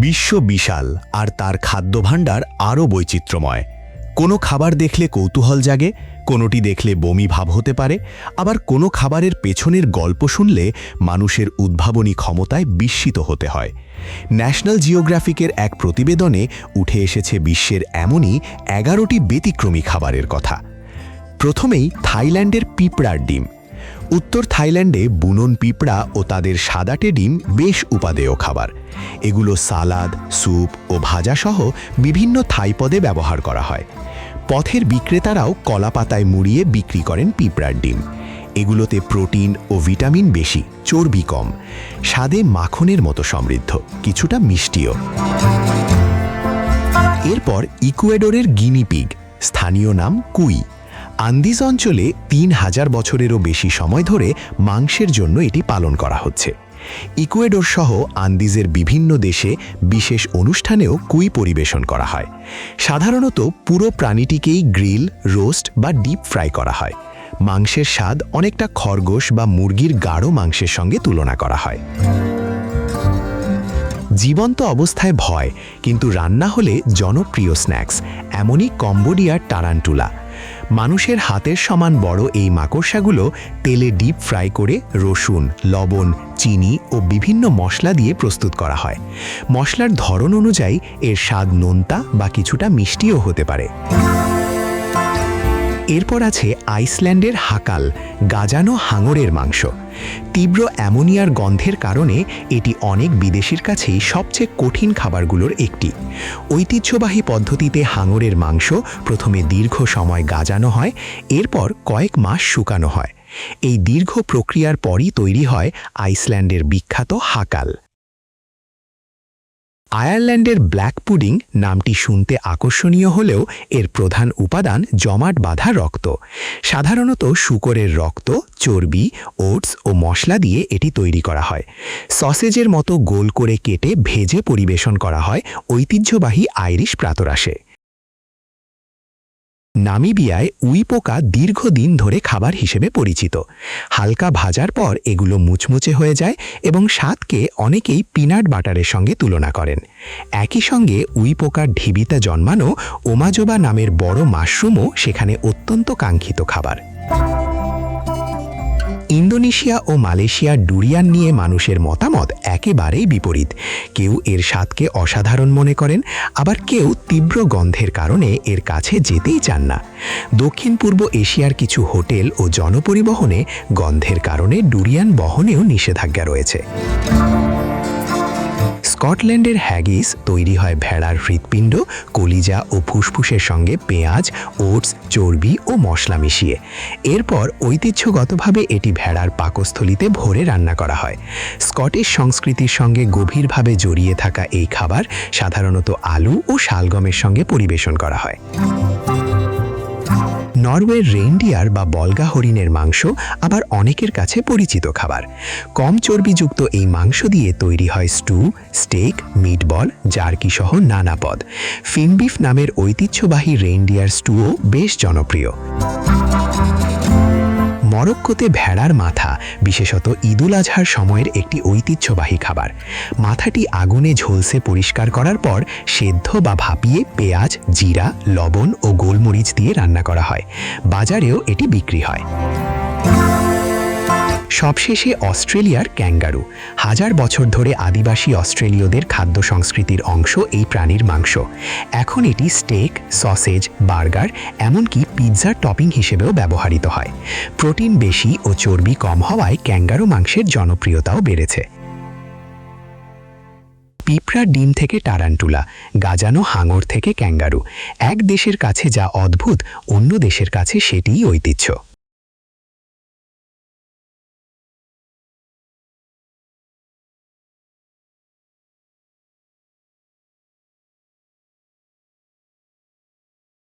বিশ্ব বিশাল আর তার খাদ্যভাণ্ডার আরও বৈচিত্র্যময়। কোনো খাবার দেখলে কৌতূহল জাগে, কোনোটি দেখলে বমি ভাব হতে পারে, আবার কোনো খাবারের পেছনের গল্প শুনলে মানুষের উদ্ভাবনী ক্ষমতায় বিস্মিত হতে হয়। ন্যাশনাল জিওগ্রাফিকের এক প্রতিবেদনে উঠে এসেছে বিশ্বের এমনই 11টি ব্যতিক্রমী খাবারের কথা। প্রথমেই থাইল্যান্ডের পিঁপড়ার ডিম। উত্তর থাইল্যান্ডে বুনন পিঁপড়া ও তাদের সাদাটে ডিম বেশ উপাদেয় খাবার। এগুলো সালাদ, স্যুপ ও ভাজাসহ বিভিন্ন থাই পদে ব্যবহার করা হয়। পথের বিক্রেতারাও কলাপাতায় মুড়িয়ে বিক্রি করেন পিঁপড়ার ডিম। এগুলোতে প্রোটিন ও ভিটামিন বেশি, চর্বি কম, স্বাদে মাখনের মতো সমৃদ্ধ, কিছুটা মিষ্টিও। এরপর ইকুয়েডরের গিনি পিগ, স্থানীয় নাম কুই। আন্দিজ অঞ্চলে 3000 বছরেরও বেশি সময় ধরে মাংসের জন্য এটি পালন করা হচ্ছে। ইকুয়েডর সহ আন্দিজের বিভিন্ন দেশে বিশেষ অনুষ্ঠানেও কুই পরিবেশন করা হয়। সাধারণত পুরো প্রাণীটিকেই গ্রিল, রোস্ট বা ডিপ ফ্রাই করা হয়। মাংসের স্বাদ অনেকটা খরগোশ বা মুরগির গাঢ় মাংসের সঙ্গে তুলনা করা হয়। জীবন্ত অবস্থায় ভয়, কিন্তু রান্না হলে জনপ্রিয় স্ন্যাক্স, এমনই কম্বোডিয়ার টারান্টুলা। মানুষের হাতের সমান বড় এই মাকড়সাগুলো তেলে ডিপ ফ্রাই করে রসুন, লবণ, চিনি ও বিভিন্ন মশলা দিয়ে প্রস্তুত করা হয়। মশলার ধরন অনুযায়ী এর স্বাদ নোনতা বা কিছুটা মিষ্টিও হতে পারে। এরপর আছে আইসল্যান্ডের হাকাল, গাজানো হাঙরের মাংস। তীব্র অ্যামোনিয়ার গন্ধের কারণে এটি অনেক বিদেশির কাছেই সবচেয়ে কঠিন খাবারগুলোর একটি। ঐতিহ্যবাহী পদ্ধতিতে হাঙরের মাংস প্রথমে দীর্ঘ সময় গাজানো হয়, এরপর কয়েক মাস শুকানো হয়। এই দীর্ঘ প্রক্রিয়ার পরই তৈরি হয় আইসল্যান্ডের বিখ্যাত হাকাল। আয়ারল্যান্ডের ব্ল্যাক পুডিং নামটি শুনতে আকর্ষণীয় হলেও এর প্রধান উপাদান জমাট বাঁধা রক্ত। সাধারণত শূকরের রক্ত, চর্বি, ওটস ও মশলা দিয়ে এটি তৈরি করা হয়। সসেজের মতো গোল করে কেটে ভেজে পরিবেশন করা হয় ঐতিহ্যবাহী আইরিশ প্রাতরাশে। নামিবিয়ায় উই পোকা দীর্ঘদিন ধরে খাবার হিসেবে পরিচিত। হালকা ভাজার পর এগুলো মুচমুচে হয়ে যায় এবং স্বাদকে অনেকেই পিনাট বাটারের সঙ্গে তুলনা করেন। একই সঙ্গে উই পোকার ঢিবিতে জন্মানো ওমাজোবা নামের বড় মাশরুমও সেখানে অত্যন্ত কাঙ্ক্ষিত খাবার। ইন্দোনেশিয়া ও মালয়েশিয়ার ডুরিয়ান নিয়ে মানুষের মতামত একেবারেই বিপরীত। কেউ এর স্বাদকে অসাধারণ মনে করেন, আবার কেউ তীব্র গন্ধের কারণে এর কাছে যেতেই চান না। দক্ষিণ পূর্ব এশিয়ার কিছু হোটেল ও জনপরিবহনে গন্ধের কারণে ডুরিয়ান বহনেও নিষেধাজ্ঞা রয়েছে। স্কটল্যান্ডের হ্যাগিস তৈরি হয় ভেড়ার হৃৎপিণ্ড, কলিজা ও ফুসফুসের সঙ্গে পেঁয়াজ, ওটস, চর্বি ও মশলা মিশিয়ে। এরপর ঐতিহ্যগতভাবে এটি ভেড়ার পাকস্থলিতে ভরে রান্না করা হয়। স্কটিশ সংস্কৃতির সঙ্গে গভীরভাবে জড়িয়ে থাকা এই খাবার সাধারণত আলু ও শালগমের সঙ্গে পরিবেশন করা হয়। নরওয়ের রেইনডিয়ার বা বলগা হরিণের মাংস আবার অনেকের কাছে পরিচিত খাবার। কম চর্বিযুক্ত এই মাংস দিয়ে তৈরি হয় স্টু, স্টেক, মিটবল, জার্কি সহ নানা পদ। ফিনবিফ নামের ঐতিহ্যবাহী রেইনডিয়ার স্টুও বেশ জনপ্রিয়। মরক্কোতে ভেড়ার মাথা বিশেষত ঈদুল আজহার সময়ের একটি ঐতিহ্যবাহী খাবার। মাথাটি আগুনে ঝলসে পরিষ্কার করার পর সেদ্ধ বা ভাপিয়ে পেঁয়াজ, জিরা, লবণ ও গোলমরিচ দিয়ে রান্না করা হয়। বাজারেও এটি বিক্রি হয়। সবশেষে অস্ট্রেলিয়ার ক্যাঙ্গারু। হাজার বছর ধরে আদিবাসী অস্ট্রেলীয়দের খাদ্য সংস্কৃতির অংশ এই প্রাণীর মাংস। এখন এটি স্টেক, সসেজ, বার্গার, এমনকি পিৎজার টপিং হিসেবেও ব্যবহৃত হয়। প্রোটিন বেশি ও চর্বি কম হওয়ায় ক্যাঙ্গারু মাংসের জনপ্রিয়তাও বেড়েছে। পিঁপড়ার ডিম থেকে টারান্টুলা, গাজানো হাঙর থেকে ক্যাঙ্গারু। এক দেশের কাছে যা অদ্ভুত, অন্য দেশের কাছে সেটিই ঐতিহ্য।